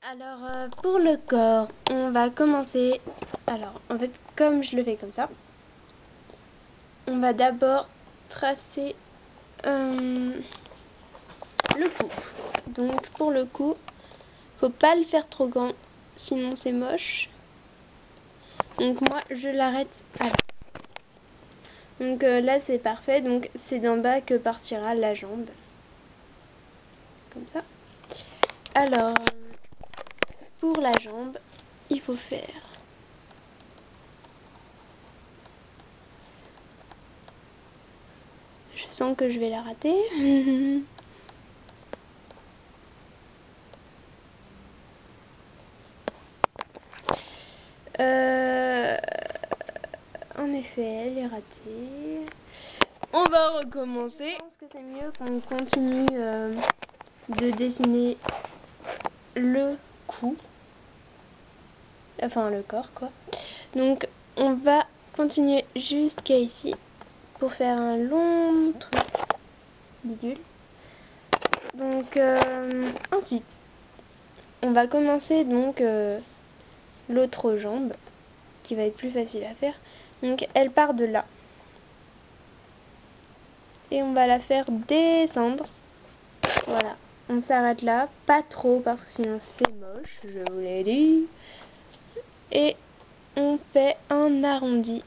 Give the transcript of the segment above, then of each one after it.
Alors pour le corps, on va commencer, alors en fait comme je le fais comme ça, on va d'abord tracer le cou. Donc pour le cou, faut pas le faire trop grand, sinon c'est moche. Donc moi je l'arrête à là. Donc là c'est parfait, donc c'est d'en bas que partira la jambe. Comme ça. Alors, pour la jambe, il faut faire... Je sens que je vais la rater. En effet, elle est ratée. On va recommencer. Je pense que c'est mieux qu'on continue de dessiner le cou. Enfin, le corps, quoi. Donc, on va continuer jusqu'à ici pour faire un long truc bidule. Donc, ensuite, on va commencer donc l'autre jambe qui va être plus facile à faire. Donc, elle part de là. Et on va la faire descendre. Voilà. On s'arrête là. Pas trop parce que sinon c'est moche, je vous l'ai dit. Et on fait un arrondi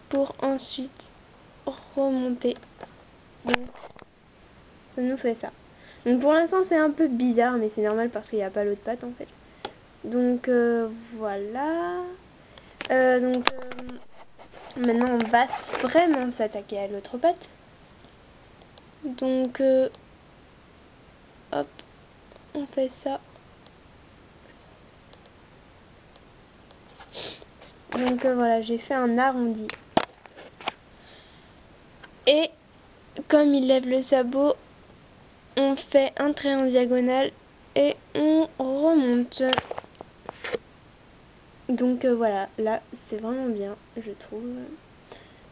pour ensuite remonter. Donc, ça nous fait ça. Donc pour l'instant c'est un peu bizarre, mais c'est normal parce qu'il n'y a pas l'autre patte en fait. Donc voilà. Maintenant on va vraiment s'attaquer à l'autre patte. Donc hop, on fait ça. Donc voilà, j'ai fait un arrondi. Et comme il lève le sabot, on fait un trait en diagonale et on remonte. Donc voilà, là c'est vraiment bien, je trouve.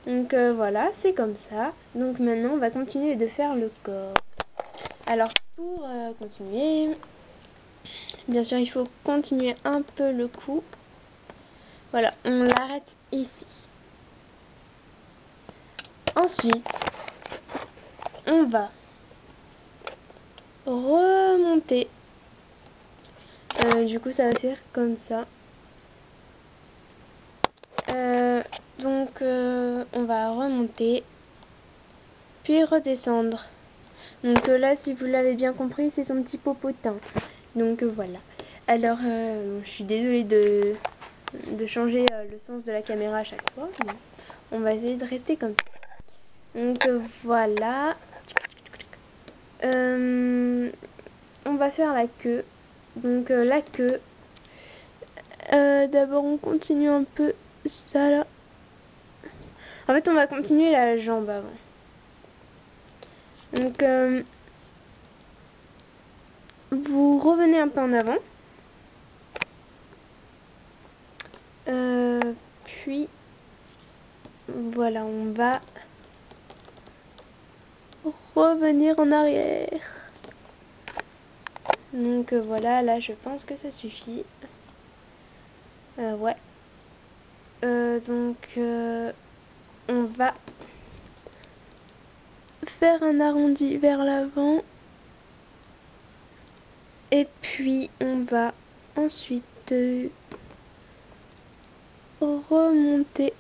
Donc voilà, c'est comme ça. Donc maintenant on va continuer de faire le corps. Alors pour continuer, bien sûr il faut continuer un peu le cou. Voilà, on l'arrête ici. Ensuite, on va remonter. Du coup ça va faire comme ça. Donc on va remonter, puis redescendre. Donc là, si vous l'avez bien compris, c'est son petit popotin. Donc voilà. Alors, je suis désolée de changer le sens de la caméra à chaque fois. Mais on va essayer de rester comme ça. Donc voilà. On va faire la queue. Donc la queue. D'abord, on continue un peu ça là. En fait, on va continuer la jambe avant. Donc, vous revenez un peu en avant. Puis, voilà, on va revenir en arrière. Donc, voilà, là, je pense que ça suffit. Ouais. Donc, on va faire un arrondi vers l'avant. Et puis, on va ensuite remonter.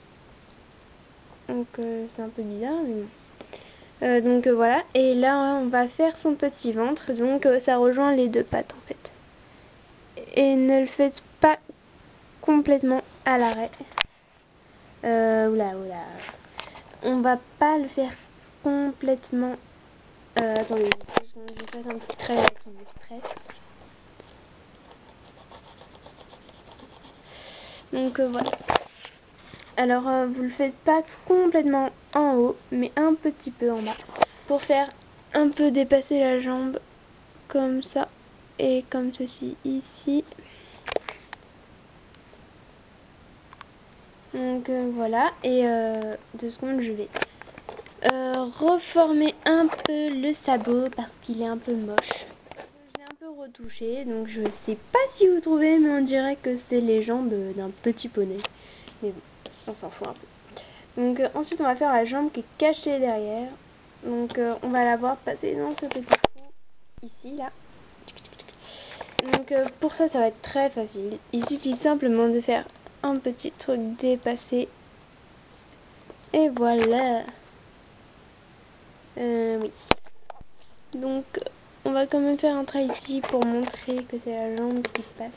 Donc, c'est un peu bizarre, mais bon. Donc voilà, et là on va faire son petit ventre, donc ça rejoint les deux pattes en fait. Et ne le faites pas complètement à l'arrêt. Oula. On va pas le faire complètement... attendez, je fasse un petit trait avec mon stress. Donc voilà. Alors vous le faites pas complètement en haut, mais un petit peu en bas. Pour faire un peu dépasser la jambe, comme ça, et comme ceci ici. Donc voilà, et 2 secondes, je vais reformer un peu le sabot parce qu'il est un peu moche. Je l'ai un peu retouché, donc je sais pas si vous trouvez, mais on dirait que c'est les jambes d'un petit poney. Mais bon, on s'en fout un peu. Donc ensuite on va faire la jambe qui est cachée derrière. Donc on va la voir passer dans ce petit trou ici, là. Donc pour ça, ça va être très facile. Il suffit simplement de faire un petit truc dépassé. Et voilà. Oui. Donc on va quand même faire un trait ici pour montrer que c'est la jambe qui passe.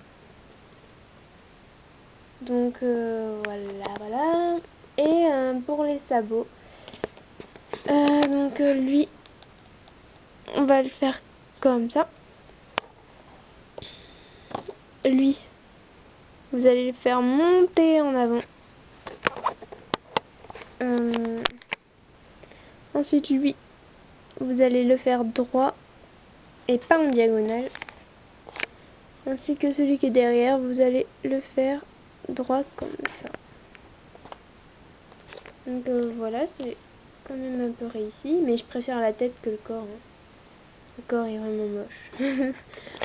Donc voilà. Et pour les sabots, donc lui, on va le faire comme ça. Lui, vous allez le faire monter en avant. Ensuite lui, vous allez le faire droit et pas en diagonale. Ainsi que celui qui est derrière, vous allez le faire droit comme ça. Donc voilà, c'est quand même un peu réussi, mais je préfère la tête que le corps. Hein. Le corps est vraiment moche.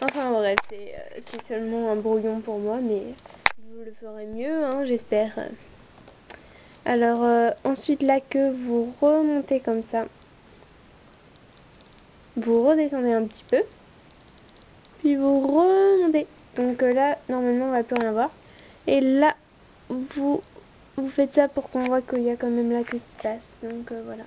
Enfin bref, c'est seulement un brouillon pour moi, mais vous le ferez mieux, hein, j'espère. Alors ensuite la queue, vous remontez comme ça. Vous redescendez un petit peu. Puis vous remontez. Donc là, normalement, on va plus rien voir. Et là, vous faites ça pour qu'on voit qu'il y a quand même la queue qui passe. Donc voilà.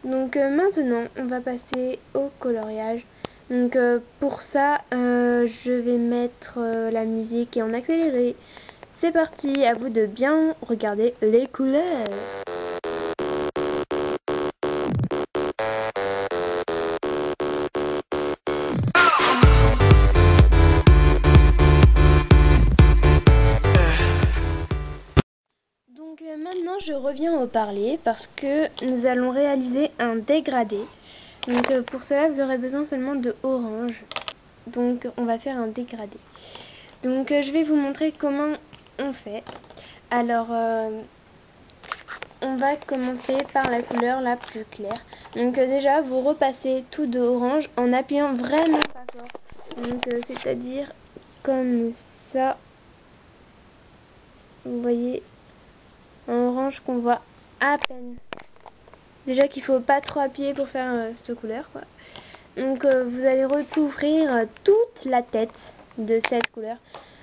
Donc maintenant, on va passer au coloriage. Donc pour ça, je vais mettre la musique et en accéléré. C'est parti, à vous de bien regarder les couleurs. Donc maintenant je reviens au parler parce que nous allons réaliser un dégradé. Donc pour cela vous aurez besoin seulement de orange. Donc on va faire un dégradé. Donc je vais vous montrer comment on fait. Alors on va commencer par la couleur la plus claire. Donc déjà vous repassez tout de orange en appuyant vraiment pas fort. Donc c'est-à-dire comme ça. Vous voyez un orange qu'on voit à peine. Déjà qu'il faut pas trop appuyer pour faire cette couleur quoi. Donc vous allez recouvrir toute la tête de cette couleur.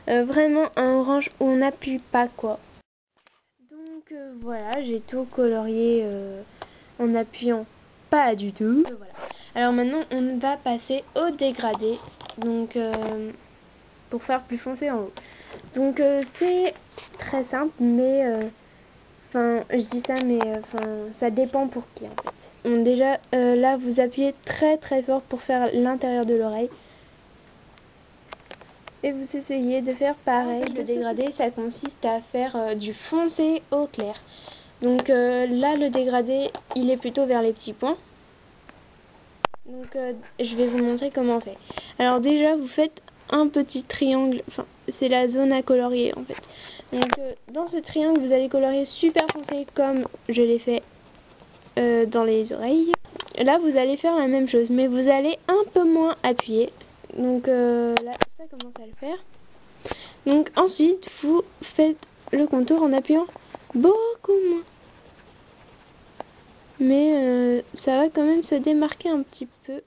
Vraiment un orange où on n'appuie pas quoi. Donc voilà, j'ai tout colorié en appuyant pas du tout. Voilà. Alors maintenant on va passer au dégradé. Donc pour faire plus foncé en haut. Donc c'est très simple mais enfin je dis ça mais ça dépend pour qui en fait. Donc, déjà là vous appuyez très très fort pour faire l'intérieur de l'oreille. Et vous essayez de faire pareil. Le dégradé ça consiste à faire du foncé au clair. Donc là le dégradé il est plutôt vers les petits points. Donc je vais vous montrer comment on fait. Alors déjà vous faites un petit triangle, enfin c'est la zone à colorier en fait. Donc dans ce triangle vous allez colorier super foncé comme je l'ai fait dans les oreilles. Là vous allez faire la même chose mais vous allez un peu moins appuyer. Donc là ça commence à le faire. Donc ensuite vous faites le contour en appuyant beaucoup moins. Mais ça va quand même se démarquer un petit peu.